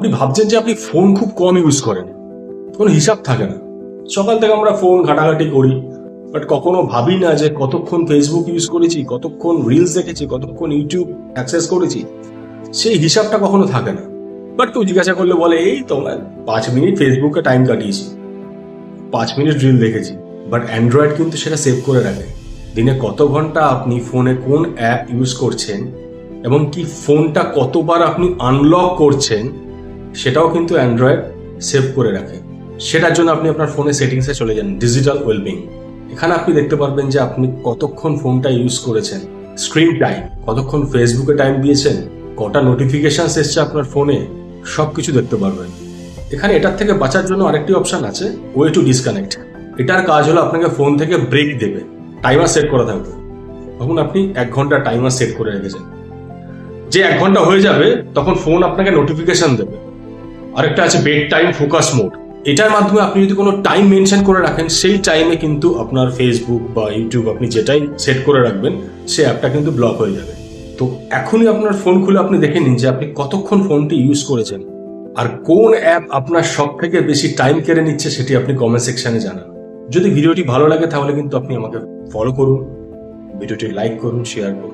আপনি ভাবছেন যে আপনি ফোন খুব কম ইউজ করেন, কোনো হিসাব থাকে না। সকাল থেকে আমরা ফোন ঘাটাঘাটি করি, বাট কখনো ভাবি না যে কতক্ষণ ফেসবুক ইউজ করেছি, কতক্ষণ রিলস দেখেছি, কতক্ষণ ইউটিউব অ্যাক্সেস করেছি, সেই হিসাবটা কখনো থাকে না। বাট কেউ জিজ্ঞাসা করলে বলে এই তো 5 মিনিট ফেসবুকে টাইম কাটিয়েছি, 5 মিনিট রিল দেখেছি। বাট অ্যান্ড্রয়েড কিন্তু সেটা সেভ করে রাখে, দিনে কত ঘন্টা আপনি ফোনে কোন অ্যাপ ইউজ করছেন এবং কি ফোনটা কতবার আপনি আনলক করছেন, সেটাও কিন্তু অ্যান্ড্রয়েড সেভ করে রাখে। সেটার জন্য আপনি আপনার ফোনে সেটিংসে চলে যান, ডিজিটাল ওয়েলবিং। এখানে আপনি দেখতে পারবেন যে আপনি কতক্ষণ ফোনটা ইউজ করেছেন, স্ক্রিন টাইম, কতক্ষণ ফেসবুকে টাইম দিয়েছেন, কটা নোটিফিকেশন এসছে আপনার ফোনে, সব কিছু দেখতে পারবেন। এখানে এটার থেকে বাঁচার জন্য আরেকটি অপশন আছে, ওয়ে টু ডিসকানেক্ট। এটার কাজ হলো আপনাকে ফোন থেকে ব্রেক দেবে, টাইমার সেট করা থাকবে। তখন আপনি 1 ঘন্টা টাইমার সেট করে রেখেছেন, যে 1 ঘন্টা হয়ে যাবে তখন ফোন আপনাকে নোটিফিকেশন দেবে। আরেকটা আছে বেড টাইম ফোকাস মোড। এটার মাধ্যমে আপনি যদি কোনো টাইম মেনশন করে রাখেন, সেই টাইমে কিন্তু আপনার ফেসবুক বা ইউটিউব আপনি যেটাই সেট করে রাখবেন, সেই অ্যাপটা কিন্তু ব্লক হয়ে যাবে। তো এখনই আপনার ফোন খুলে আপনি দেখে নিন যে আপনি কতক্ষণ ফোনটি ইউজ করেছেন, আর কোন অ্যাপ আপনার সব থেকে বেশি টাইম কেড়ে নিচ্ছে সেটি আপনি কমেন্ট সেকশনে জানান। যদি ভিডিওটি ভালো লাগে তাহলে কিন্তু আপনি আমাকে ফলো করুন, ভিডিওটি লাইক করুন, শেয়ার করুন।